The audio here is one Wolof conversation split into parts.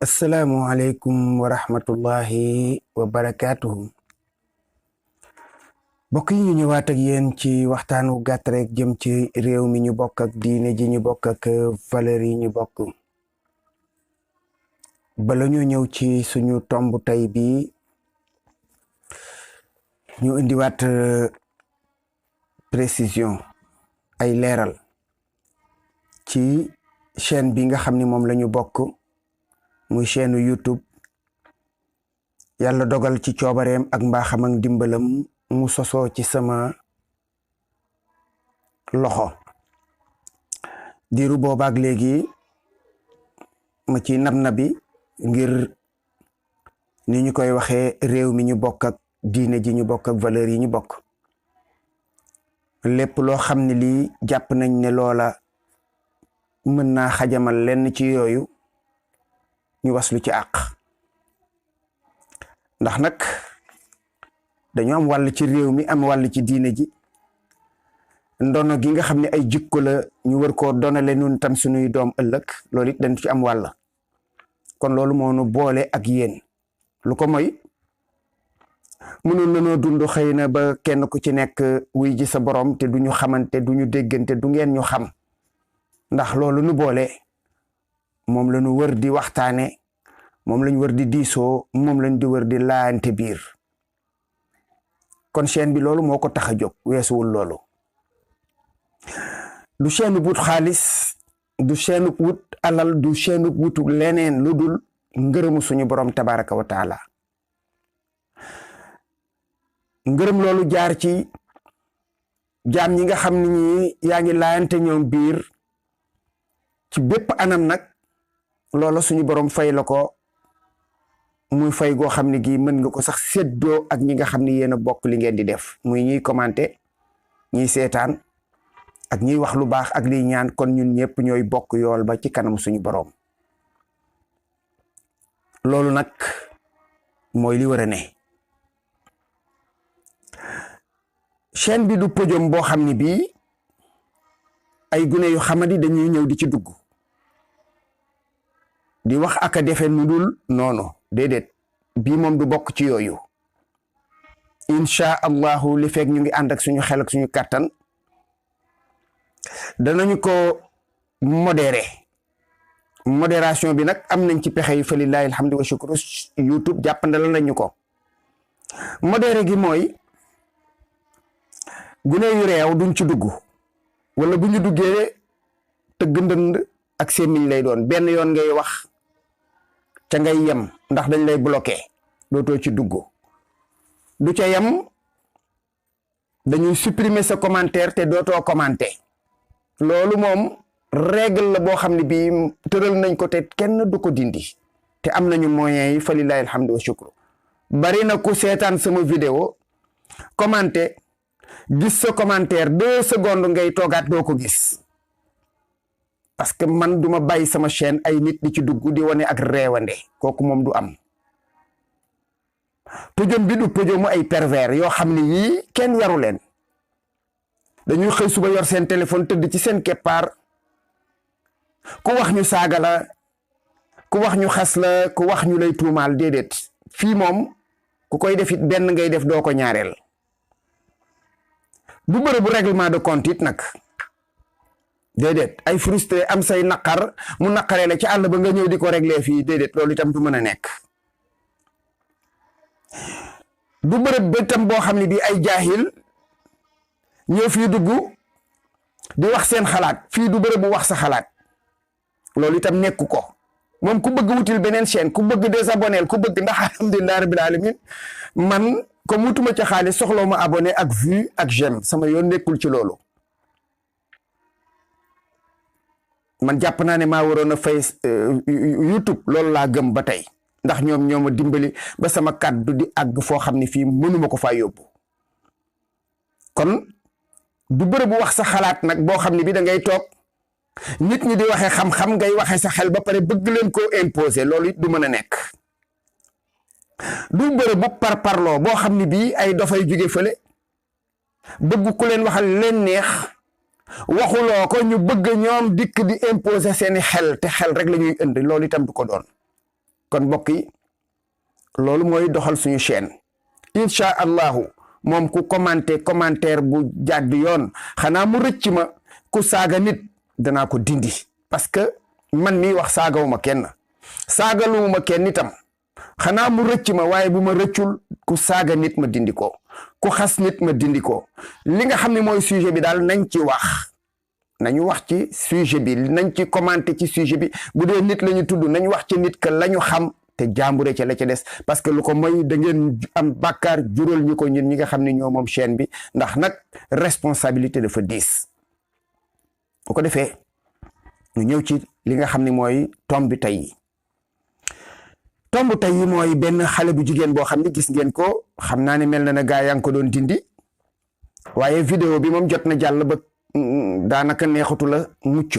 asalaamualeykum wa rahmatullahi wa barakaatuhu. Mbokk yi ñu ñëwaat ak yéen ci waxtaanu gàtt rek jëm ci réew mi ñu bokk ak diine ji ñu bokk ak valeur yi ñu bokk. bala ñu ñëw ci suñu tomb tey bi ñu indiwaat précision ay leeral ci chaîne bi nga xam ni moom la ñu bokk muy chaîne YouTube. yàlla dogal ci coobareem ak mbaaxam ak dimbalam mu sosoo ci sama loxo diiru boobaak léegi ma ci nab-nabi ngir ni ñu koy waxee réew mi ñu bokk ak diine ji ñu bokk ak valeur yi ñu bokk. lépp loo xam ne lii jàpp nañ ne loola mën naa xajamal lenn ci yooyu ñu waslu ci àq ndax nag dañu am wàll ci réew mi am wàll ci diine ji. ndono gi nga xam ne ay jikko la ñu war koo donale nun tam suñuy doom ëllëg loolu it dañ ci am wàll. kon loolu moo nu boole ak yéen lu ko mooy mënoon nanoo dund xëy na ba kenn ku ci nekk wuy ji sa borom te duñu xamante duñu déggante du ngeen ñu xam ndax loolu nu boole moom la ñu wër di waxtaane moom lañ wër di diisoo moom lañ di wër di laante biir. kon chaîne bi loolu moo ko tax a jóg weesuwul loolu. du chaîne wut xaalis du chaîne wut alal du chaîne wutu leneen lu dul ngërëmu suñu borom tabaraka wa taala. ngërëm loolu jaar ci jaam ñi nga xam ne ñi yaa ngi laayante ñoom biir ci bépp anam nag loola suñu borom fay la ko muy fay goo xam ne gi mën nga ko sax séddoo ak ñi nga xam ne yéen a bokk li ngeen di def muy ñiy commenté ñiy seetaan ak ñiy wax lu baax ak liy ñaan kon ñun ñëpp ñooy bokk yool ba ci kanam suñu borom. loolu nag mooy li war a ne. chaîne bi du podium boo xam ne bii ay gune yu xamadi dañuy ñëw di ci dugg di wax ak a defe nu dul noonu déedéet bii moom du bokk ci yooyu. incha allahu li fekk ñu ngi ànd ak suñu xel ak suñu kàttan danañu ko modération bi nag am nañ ci pexe yi fa lillahi alhamdu wa shukru. YouTube jàppandal nañu ko. modéré gi mooy gune yu réew duñ ci dugg wala bu ñu duggee tëgg ndënd ak sémmiñ lay doon benn yoon ngay wax ca ngay yem ndax dañ lay bloqué dootoo ci dugg. du ca yem dañuy supprimer sa commentaire te dootoo commenté. loolu moom règle la boo xam ne bii tëral nañ ko te kenn du ko dindi te am nañu moyens yi fa lillahi alhamdu wa shukru. bari na ku seetaan sama vidéo commenté gis sa commentaire 2 secondes ngay toogaat doo ko gis parce que man duma bàyyi sama chaîne ay nit di ci dugg di wane ak reewande kooku moom du am. podium bi du podiumu ay pervers yoo xam ne yii kenn yaru leen dañuy xëy suba yor seen téléphone tëdd ci seen keppaar ku wax ñu saaga la ku wax ñu xas la ku wax ñu lay tuumaal déedéet fii moom ku koy def it benn ngay def doo ko ñaareel. du bërëb bu règlement de compte it nag déedéet ay frustré am say naqar mu naqaree la ci àll ba nga ñëw di ko régler fii déedéet loolu itam du mën a nekk. du bërëb ba itam boo xam ne bii ay jaahil ñëw fii dugg di wax seen xalaat fii du bërëb bu wax sa xalaat loolu itam nekku ko. moom ku bëgg wutil beneen chaîne ku bëgg désabonné ku bëgg ndax alhamdulilah rabbil alamin man comme wutuma ca xaalis soxloo ma abonné ak vue ak j'aime sama yoon nekkul ci loolu. man jàpp naa ne maa waroon a fay YouTube loolu laa gëm ba tey ndax ñoom ñoo ma dimbali ba sama kàddu di àgg foo xam ne fii mënuma ko faa yóbbu. kon du bërëb bu wax sa xalaat nag boo xam ne bi da ngay toog nit ñi di waxee xam-xam ngay waxee sa xel ba pare bëgg leen koo imposer loolu it du mën a nekk. du bërëb bu parparloo boo xam ne bii ay dafay jóge fële bëgg ku leen waxal leen neex waxuloo ko ñu bëgg ñoom dikk di imposer seeni xel te xel rek la ñuy indi loolu itam du ko doon. kon mbokk yi loolu mooy doxal suñu chaîne incha allahu moom ku commentaire bu jàdd yoon xanaa mu rëcc ma ku saaga nit danaa ko dindi parce que man mi wax saagawuma kenn saagaluwuma kenn itam xanaa mu rëcc ma waaye bu ma rëccul ku saaga nit ma dindi ko ku xas nit ma dindi ko li nga xam ne mooy sujet bi daal nañ ci nañu wax ci sujet bi nañ ci commenter ci sujet bi bu dee nit la ñu tudd nañ wax ci nit que la ñu xam te jàmbure ca la ca des parce que lu ko mooy da ngeen am bàkkaar jural ñu ko ñun ñi nga xam ne ñoo moom chaîne bi ndax nag responsabilité dafa diis bu ko defee ñu ñëw ci li nga xam ne mooy tomb bi tey tomb tey yi mooy benn xale bu jigéen boo xam ne gis ngeen ko xam naa ne mel na ne gaa yaa ngi ko doon dindi waaye vidéo bi moom jot na jàll ba daanaka neexatu la mucc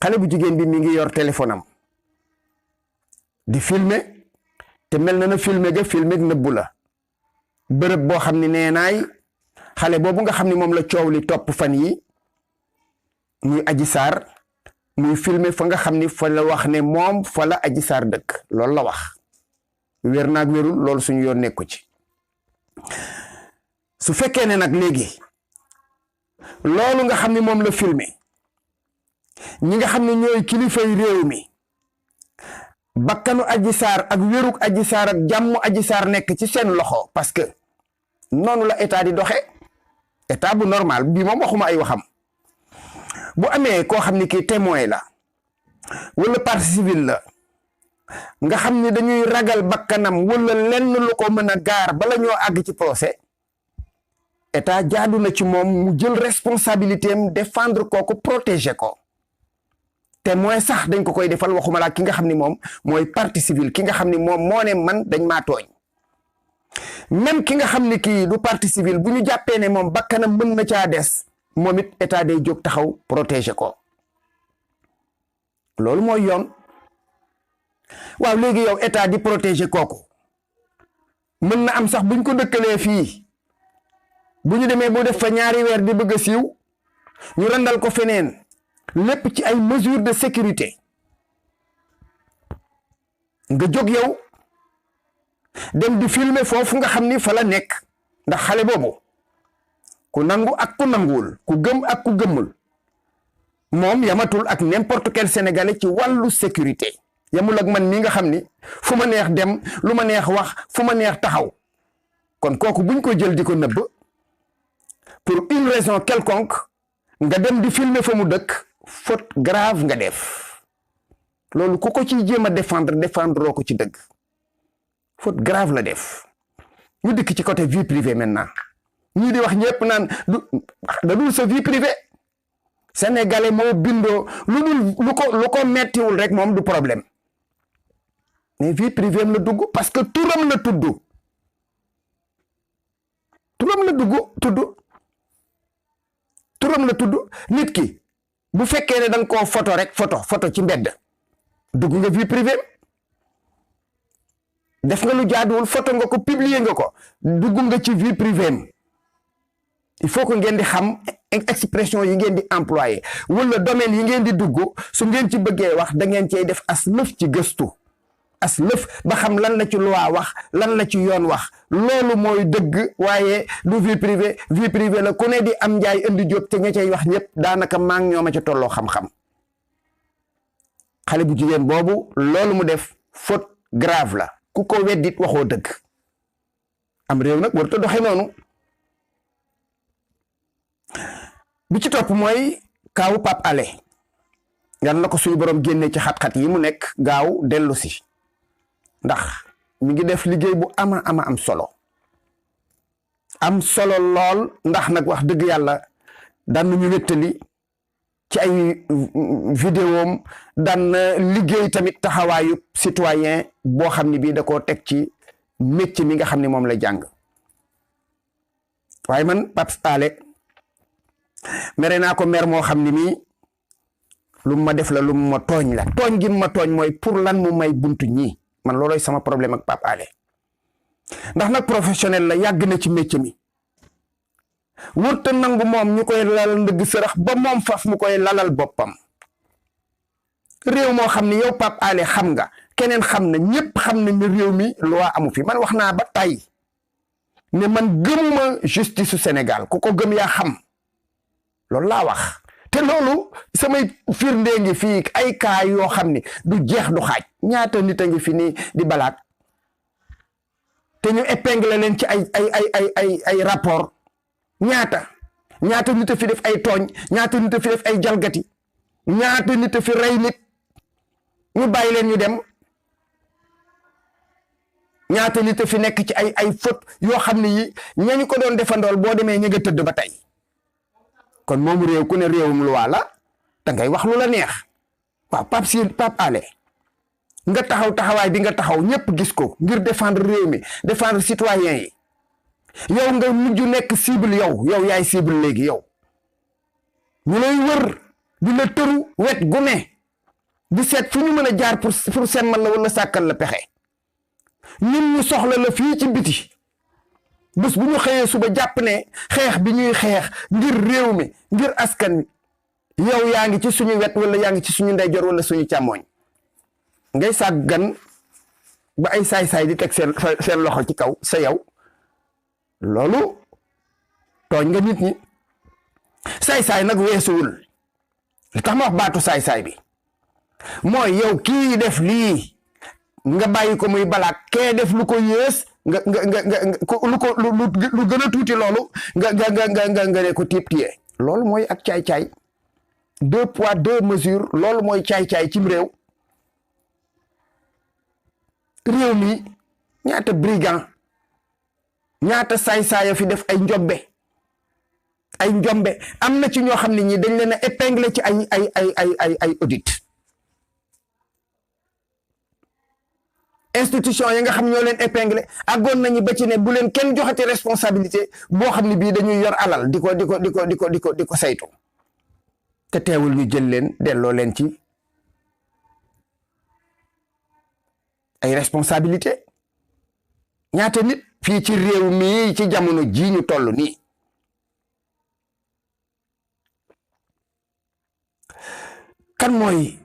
xale bu jigéen bi mi ngi yor téléphone am di filmer te mel na filmer ga filmer nëbbu la bërëb boo xam ne nee naay xale boobu nga xam ne moom la coow li topp fan yi muy Adji Sarr muy filmer fa nga xam ni fa la wax ne moom fa la Adji Sarr dëkk loolu la wax wér naag wérul loolu suñu yoon nekku ci su fekkee ne nag léegi loolu nga xam ne moom la filmer ñi nga xam ne ñooy kilifay réew mi bakkanu Adji Sarr ak wéruk Adji Sarr ak jàmmu Adji Sarr nekk ci seen loxo parce que noonu la état di doxe état bu normal bi moom waxuma ay waxam bu amee koo xam ni kii témoin la wala partie civile la nga xam ni dañuy ragal bakkanam wala lenn lu ko mën a gaar bala ñoo àgg ci procès état jaadu na ci moom mu jël responsabilité am défendre kooku protéger ko témoin sax dañ ko koy defal waxuma laa ki nga xam ni moom mooy partie civile ki nga xam ni moom moo ne man dañ maa tooñ même ki nga xam ni kii du partie civile bu ñu jàppee ne moom bakkanam mën na caa des moom it état day jóg taxaw protéger ko loolu mooy yoon waaw léegi yow état di protéger kooku mën na am sax buñ ko dëkkalee fii bu ñu demee boo def fa ñaari weer di bëgg a siiw ñu randal ko feneen lépp ci ay mesures de sécurité nga jóg yow dem di filmer foofu nga xam ni fa la nekk ndax xale boobu ku nangu ak ku nanguwul ku gëm ak ku gëmmul moom yamatul ak n'importe quel sénégalais ci wàllu sécurité yamul ak man mi nga xam ni fu ma neex dem lu ma neex wax fu ma neex taxaw kon kooku buñ ko jël di ko nëbb pour une raison quelconque nga dem di filmer fa mu dëkk faute grave nga def loolu ku ko ci jéem a défendre ko ci dëgg faute grave la def ñu dikk ci côté vie privée maintenant ñii di wax ñëpp naan da dul sa vie privée sénégalais moo bindoo lu ko mettiwul rek moom du problème mais vie privée la dugg parce que turam la tudd nit ki bu fekkee ne da nga koo photo rek photo ci mbedd dugg nga vie privée def nga lu jaaduwul photo nga ko publier nga ko dugg nga ci vie privée il faut que ngeen di xam expression yi ngeen di employer wala domaine yi ngeen di dugg su ngeen ci bëggee wax da ngeen cey def as lëf ci gëstu as lëf ba xam lan la ci loi wax lan la ci yoon wax loolu mooy dëgg waaye du vie privée la ku ne di am njaay indi jóg te ña cay wax ñëpp daanaka maa ngi ñoom a ca tolloo xam-xam xale bu jigéen boobu loolu mu def faute grave la ku ko weddit waxoo dëgg am réew nag warut a doxe noonu bi ci topp mooy kaawu Pape Alé yan la ko suñu borom génne ci xat-xat yi mu nekk gaaw dellu si ndax mi ngi def liggéey bu ama am solo lool ndax nag wax dëgg yàlla daan nañu wéttali ci ay vidéom daan liggéey tamit taxawaayu citoyen boo xam ne bii da koo teg ci métier mi nga xam ne moom la jàng waaye man Pape Alé mere naa ko mer moo xam ne mii lu ma def la lu ma tooñ la tooñ gi ma tooñ mooy pour lan mu may buntu ñii man looloy sama problème ak Pape Alé ndax nag professionnel la yàgg na ci métier mi wërta nangu moom ñu koy lalal ndëgg sërëx ba moom faf mu koy lalal boppam réew moo xam ne yow Pape Alé xam nga keneen xam na ñëpp xam na ne réew mi loi amu fi man wax naa ba tey ne man gëmuma justice su Sénégal ku ko gëm yaa xam loolu laa wax te loolu samay firnde ngi fii ay cas yoo xam ne du jeex du xaaj ñaata nit a ngi fi nii di balaat te ñu épingle leen ci ay rapport ñaata nit a fi def ay tooñ ñaata nit a fi def ay jalgati ñaata nit a fi rey nit ñu bàyyi leen ñu dem ñaata nit a fi nekk ci ay faute yoo xam ne yi ñañu ko doon defandool boo demee ña nga tëdd ba tey kon moom réew ku ne réewum loi la da ngay wax lu la neex waaw Pape Alé nga taxawaay bi nga taxaw ñëpp gis ko ngir défendre réew mi défendre citoyen yi yow nga mujj nekk cible yow yaay cible léegi yow ñu lay wër di la tëru wet gu ne di seet fu ñu mën a jaar pour semmal la wala sàkkal la pexe ñun ñu soxla la fii ci biti bés bu ñu xëyee suba jàpp ne xeex bi ñuy xeex ngir réew mi ngir askan wi yow yaa ngi ci suñu wet wala yaa ngi ci suñu ndeyjoor wala suñu càmmooñ ngay sàggan ba ay saay-saay di teg seen loxo ci kaw sa yow loolu tooñ nga nit ñi saay-saay nag weesuwul li tax ma wax baatu saay-saay bi mooy yow kii def lii nga bàyyi ko muy balaak kee def lu ko yées nga lu gën a tuuti loolu nga ne ko tiib tiye loolu mooy ak caay-caay 2 poids 2 mesures loolu mooy caay-caay cim réew mi ñaata brigand ñaata saay-saaya fi def ay njombe am na ci ñoo xam ne ñi dañ leen a épinglé ci ay audit institution yi nga xam ñoo leen épinglé àggoon nañu ba ci ne bu leen kenn joxati responsabilité boo xam ne bii dañuy yor alal di ko saytu te teewul ñu jël leen delloo leen ci ay responsabilité ñaata nit fii ci réew mi ci jamono ji ñu toll nii kan mooy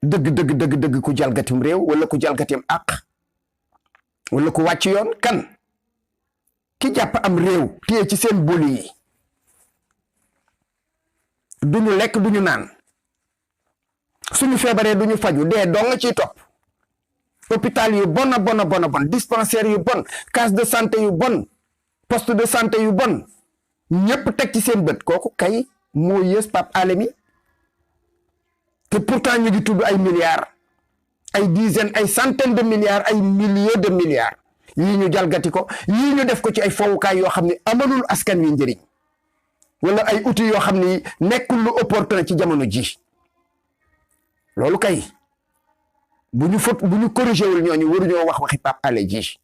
dëgg ku jalgatim réew wala ku jalgatim àq wala ku wàcc yoon kan ki jàpp am réew téye ci seen boli yi duñu lekk duñu naan suñu feebaree duñu faju dee doo nga ciy topp hôpital yu bon dispensaire yu bon case de santé yu bon poste de santé yu bon ñëpp teg ci seen bët kooku kay moo yées Pape Alé mi te pourtant ñu ngi tudd ay milliards ay dizaines ay centaines de milliards ay milliers de milliards yii ñu jalgati ko yii ñu def ko ci ay fowukaay yoo xam ne amalul askan wi njëriñ wala ay outils yoo xam ne nekkul lu opportun ci jamono ji loolu kay bu ñu corrigé wul ñooñu waruñoo wax waxi Pape Alé ji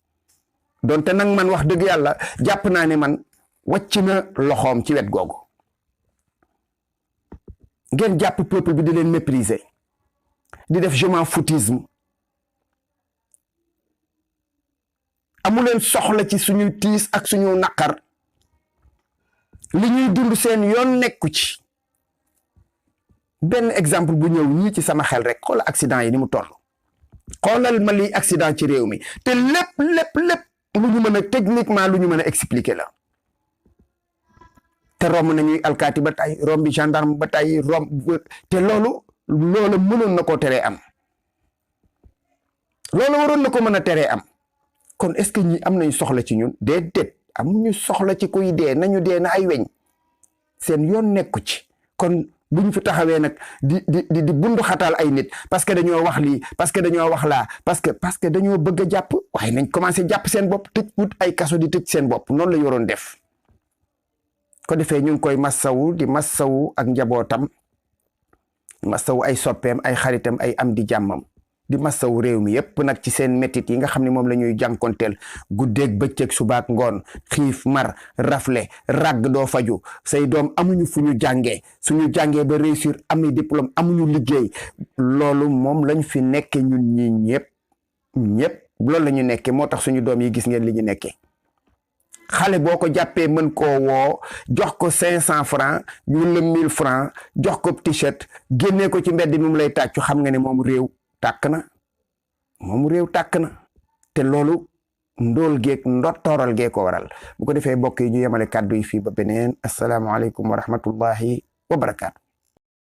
donte nag man wax dëgg yàlla jàpp naa ne man wàcc na loxoom ci wet googu ngeen jàpp peuple bi di leen mépriser di def je m'en foutisme amuleen soxla ci suñu tiis ak suñu naqar li ñuy dund seen yoon nekku ci benn exemple bu ñëw ñii ci sama xel rek xoola accident yi ni mu toll xoolal ma liy accident ci réew mi te lépp lu ñu mën a techniquement lu ñu mën a expliquer la te romb nañuy alkaati ba tey romb bi gendarme ba tey romb te loolu mënoon na koo teree am loolu waroon na ko mën a teree am kon est-ce que ñi am nañu soxla ci ñun déedéet amuñu soxla ci kuy dee nañu dee na ay weñ seen yoon nekku ci kon bu ñu fi taxawee nag di bundu xataal ay nit parce que dañoo wax lii parce que dañoo wax laa parce que dañoo bëgg a jàpp waaye nañ commencé jàpp seen bopp tëj wut ay kaso di tëj seen bopp noonu la ñu waroon def ko defee ñu ngi koy massawu di massawu ak njabootam massawu ay soppeem ay xaritam ay am di jàmmam di massawu réew mi yépp nag ci seen métit yi nga xam ne moom la ñuy jànkonteel guddeeg bëccëg subaak ngoon xiif mar rafle ragg doo faju say doom amuñu fu ñu jàngee suñu jàngee ba réussir ami diplôme amuñu liggéey loolu moom lañ fi nekke ñun ñi ñëpp loolu la ñu nekke moo tax suñu doom yi gis ngeen li ñu nekke xale boo ko jàppee mën koo woo jox ko 500 francs wala 1000 francs jox ko t-shirt génnee ko ci mbedd mi mu lay tàccu xam nga ne moom réew tàkk na te loolu ndóol geeg ndottoral gee ko waral bu ko defee mbokk yi ñu yemale kàddu yi fii ba beneen asalaamaaleykum wa rahmatullahi wa barakaatu.